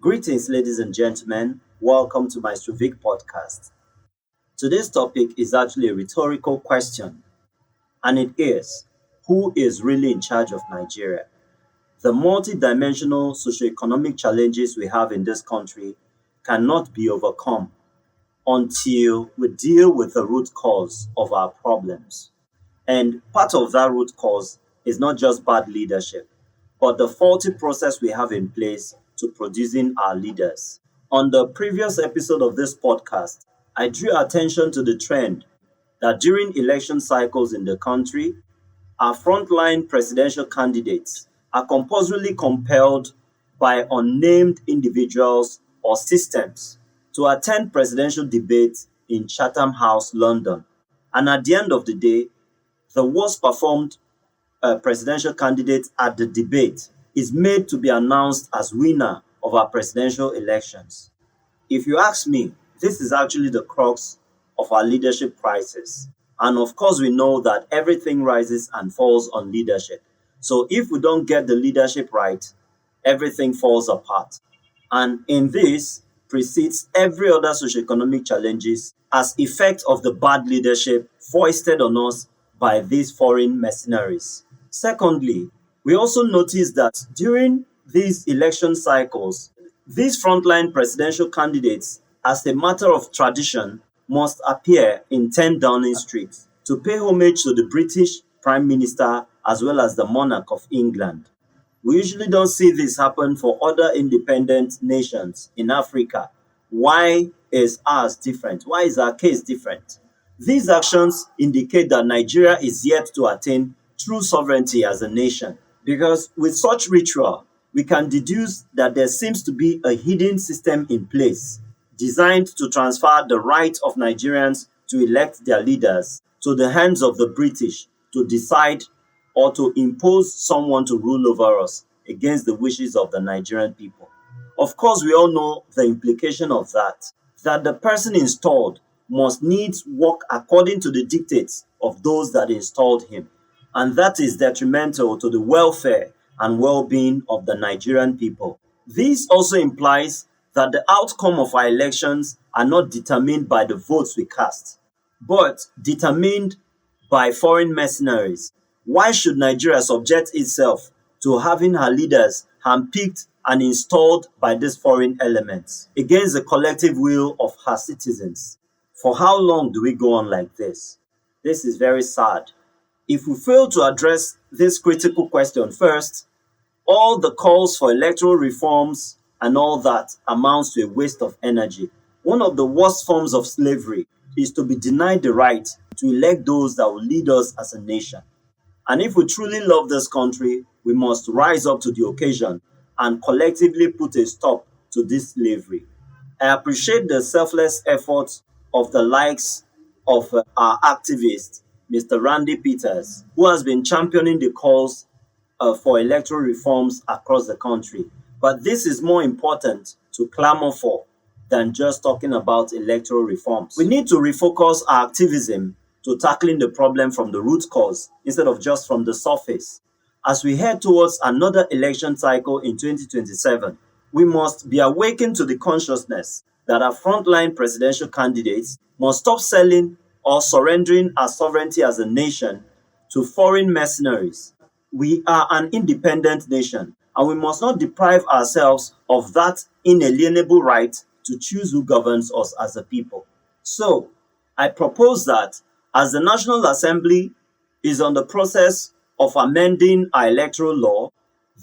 Greetings, ladies and gentlemen. Welcome to Maestro podcast. Today's topic is actually a rhetorical question, and it is: who is really in charge of Nigeria? The multidimensional socioeconomic challenges we have in this country cannot be overcome until we deal with the root cause of our problems. And part of that root cause is not just bad leadership, but the faulty process we have in place to producing our leaders. On the previous episode of this podcast, I drew attention to the trend that during election cycles in the country, our frontline presidential candidates are compulsorily compelled by unnamed individuals or systems to attend presidential debates in Chatham House, London. And at the end of the day, the worst performed presidential candidate at the debate is made to be announced as winner of our presidential elections. If you ask me, this is actually the crux of our leadership crisis. And of course, we know that everything rises and falls on leadership. So if we don't get the leadership right, everything falls apart. And in this precedes every other socioeconomic challenges as effect of the bad leadership foisted on us by these foreign mercenaries. Secondly, we also notice that during these election cycles, these frontline presidential candidates, as a matter of tradition, must appear in 10 Downing Street to pay homage to the British Prime Minister as well as the monarch of England. We usually don't see this happen for other independent nations in Africa. Why is ours different? Why is our case different? These actions indicate that Nigeria is yet to attain true sovereignty as a nation, because with such ritual, we can deduce that there seems to be a hidden system in place designed to transfer the right of Nigerians to elect their leaders to the hands of the British to decide or to impose someone to rule over us against the wishes of the Nigerian people. Of course, we all know the implication of that the person installed must needs work according to the dictates of those that installed him. And that is detrimental to the welfare and well-being of the Nigerian people. This also implies that the outcome of our elections are not determined by the votes we cast, but determined by foreign mercenaries. Why should Nigeria subject itself to having her leaders handpicked and installed by these foreign elements against the collective will of her citizens? For how long do we go on like this? This is very sad. If we fail to address this critical question first, all the calls for electoral reforms and all that amounts to a waste of energy. One of the worst forms of slavery is to be denied the right to elect those that will lead us as a nation. And if we truly love this country, we must rise up to the occasion and collectively put a stop to this slavery. I appreciate the selfless efforts of the likes of our activist, Mr. Randy Peters, who has been championing the calls for electoral reforms across the country. But this is more important to clamor for than just talking about electoral reforms. We need to refocus our activism to tackling the problem from the root cause instead of just from the surface. As we head towards another election cycle in 2027, we must be awakened to the consciousness that our frontline presidential candidates must stop selling or surrendering our sovereignty as a nation to foreign mercenaries. We are an independent nation, and we must not deprive ourselves of that inalienable right to choose who governs us as a people. So, I propose that as the National Assembly is on the process of amending our electoral law,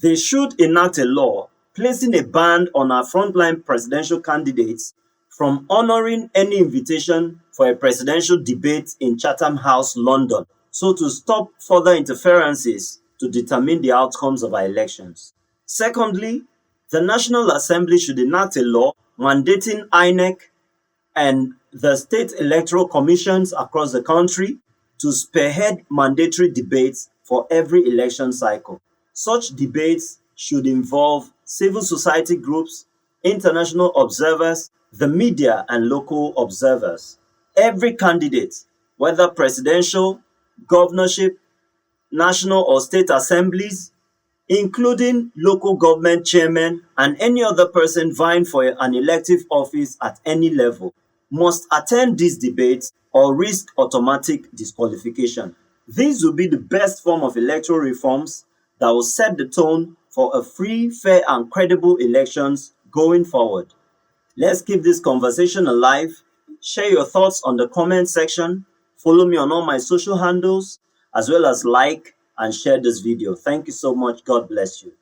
they should enact a law placing a ban on our frontline presidential candidates from honoring any invitation for a presidential debate in Chatham House, London, so to stop further interferences to determine the outcomes of our elections. Secondly, the National Assembly should enact a law mandating INEC and the state electoral commissions across the country to spearhead mandatory debates for every election cycle. Such debates should involve civil society groups, international observers, the media, and local observers. Every candidate, whether presidential, governorship, national or state assemblies, including local government chairmen and any other person vying for an elective office at any level, must attend these debates or risk automatic disqualification. This will be the best form of electoral reforms that will set the tone for a free, fair, and credible elections going forward. Let's keep this conversation alive. Share your thoughts on the comment section. Follow me on all my social handles, as well as like and share this video. Thank you so much. God bless you.